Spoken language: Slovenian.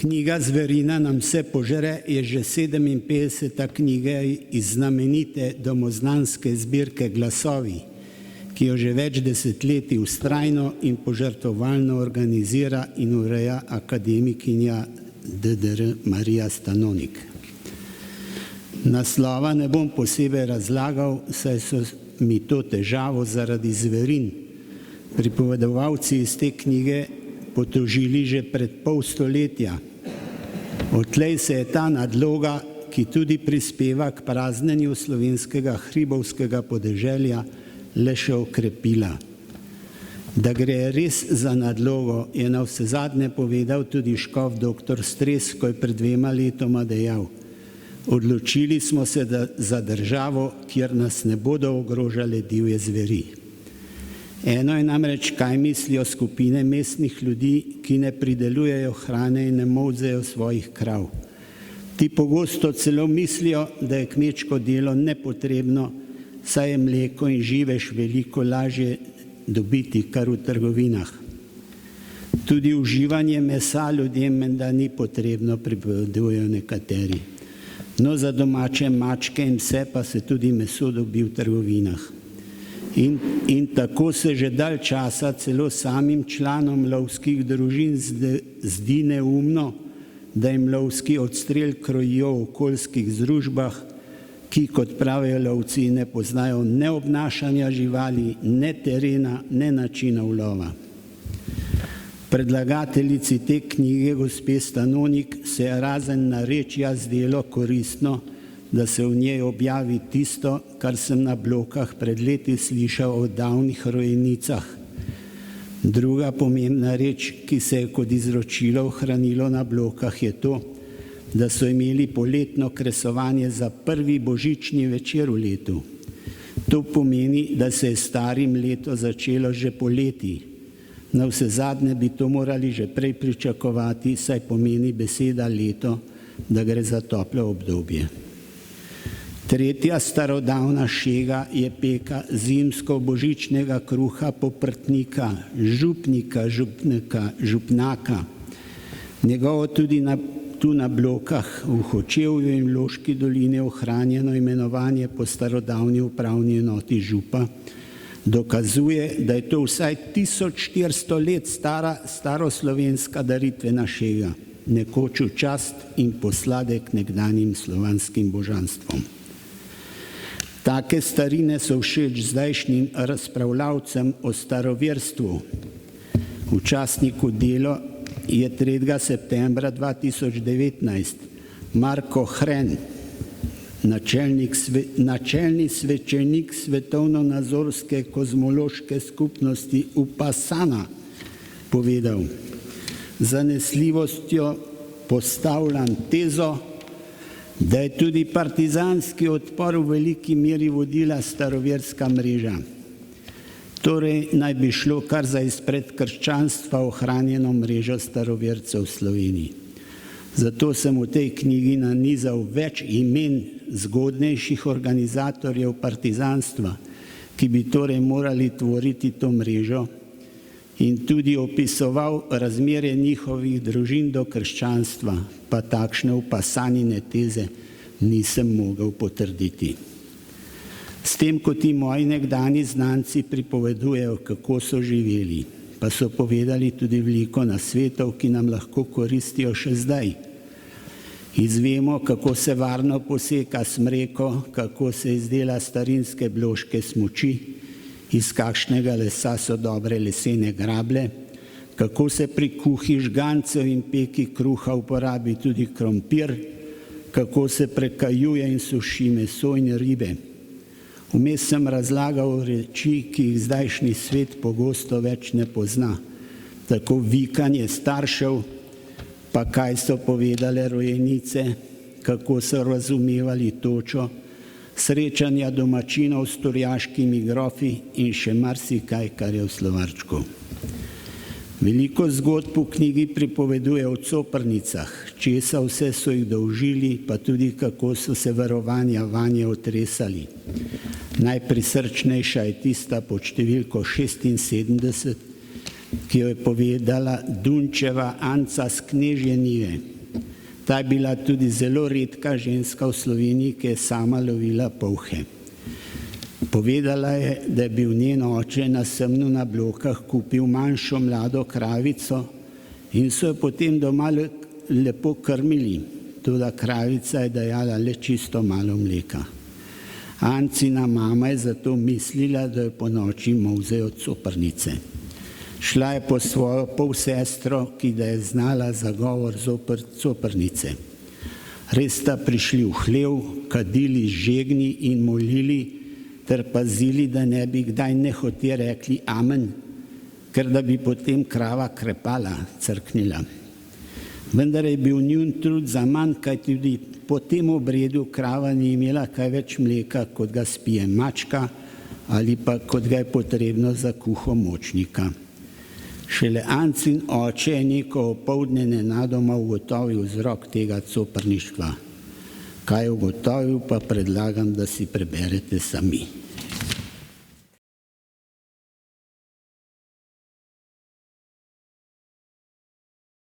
Knjiga Zverina nam vse požre je že 57. knjiga iz znamenite domoznanske zbirke Glasovi, ki jo že več desetletij vztrajno in požrtvovalno organizira in ureja akademikinja DDR Marija Stanonik. Naslova ne bom posebej razlagal, saj so mi to težavo zaradi zverin pripovedovalci iz te knjige potožili že pred pol stoletja. Odtlej se je ta nadloga, ki tudi prispeva k praznenju slovenskega hribovskega podeželja, le še okrepila. Da gre res za nadlogo, je navsezadnje povedal tudi škof dr. Stres, ko je pred 2 letoma dejal: odločili smo se za državo, kjer nas ne bodo ogrožale divje zveri. Eno je namreč, kaj mislijo skupine mestnih ljudi, ki ne pridelujejo hrane in ne molzejo svojih krav. Ti pogosto celo mislijo, da je kmečko delo nepotrebno, saj je mleko in živež veliko lažje dobiti kar v trgovinah. Tudi uživanje mesa ljudem menda ni potrebno, pripovedujejo nekateri. No, za domače mačke in pse pa se tudi meso dobi v trgovinah. In tako se že dalj časa celo samim članom lovskih družin zdi neumno, da jim lovski odstrel krojijo v okoljskih združbah, ki, kot pravijo lovci, ne poznajo ne obnašanja živali, ne terena, ne načina ulova. Predlagateljici te knjige, gospe Stanonik, se je razen narečja zdelo koristno, da se v njej objavi tisto, kar sem na Blokah pred leti slišal o davnih rojenicah. Druga pomembna reč, ki se je kot izročilo ohranilo na Blokah, je to, da so imeli poletno kresovanje za prvi božični večer v letu. To pomeni, da se je starim leto začelo že poleti. Navsezadnje bi to morali že prej pričakovati, saj pomeni beseda leto, da gre za toplo obdobje. Tretja starodavna šega je peka zimsko-božičnega kruha poprtnika, župnika, župnaka. Njegovo tudi tu na Blokah v Hočevju in Loški dolini ohranjeno imenovanje po starodavni upravni enoti župa dokazuje, da je to vsaj 1400 let stara staroslovenska daritvena šega, nekoč v čast in posladek nekdanjim slovanskim božanstvom. Take starine so všeč zdajšnjim razpravljavcem o staroverstvu. V časniku Delo je 3. septembra 2019 Marko Hren, načelni svečenik svetovno-nazorske kozmološke skupnosti Upasana, povedal: zanesljivostjo postavljam tezo, da je tudi partizanski odpor v veliki meri vodila staroverska mreža. Torej naj bi šlo kar za izpred krščanstva ohranjeno mrežo starovercev v Sloveniji. Zato sem v tej knjigi nanizal več imen zgodnejših organizatorjev partizanstva, ki bi torej morali tvoriti to mrežo, in tudi opisoval razmerje njihovih družin do krščanstva, pa takšne Upasanine teze nisem mogel potrditi. S tem, ko ti moji nekdanji znanci pripovedujejo, kako so živeli, pa so povedali tudi veliko nasvetov, ki nam lahko koristijo še zdaj. Izvemo, kako se varno poseka smreko, kako se izdela starinske bloške smuči, iz kakšnega lesa so dobre lesene grable, kako se pri kuhi žgancev in peki kruha uporabi tudi krompir, kako se prekajuje in suši meso in ribe. Vmes sem razlagal reči, ki jih zdajšnji svet pogosto več ne pozna, tako vikanje staršev, pa kaj so povedale rojenice, kako so razumevali točo, srečanja domačinov s turjaškimi grofi in še marsikaj, kar je v slovarčku. Veliko zgodb v knjigi pripoveduje o coprnicah, česa vse so jih dolžili, pa tudi kako so se varovanja vanje otresali. Najprisrčnejša je tista pod številko 76, ki jo je povedala Dunčeva Anca z Knežje Nive. Ta je bila tudi zelo redka ženska v Sloveniji, ki je sama lovila polhe. Povedala je, da je bil njen oče na semnu na Blokah kupil manjšo mlado kravico in so jo potem doma lepo krmili. Toda kravica je dajala le čisto malo mleka. Ancina mama je zato mislila, da jo po noči molzejo coprnice. Šla je po svojo polsestro, ki da je znala zagovor zoper coprnice. Res sta prišli v hlev, kadili žegni in molili, ter pazili, da ne bi kdaj nehote rekli amen, ker da bi potem krava krepala, crknila. Vendar je bil njun trud zaman, kaj tudi po tem obredu krava ni imela kaj več mleka, kot ga spije mačka ali pa kot ga je potrebno za kuho močnika. Šele Ancin oče je neko opoldne nenadoma ugotovil vzrok tega coprništva. Kaj je ugotovil, pa predlagam, da si preberete sami.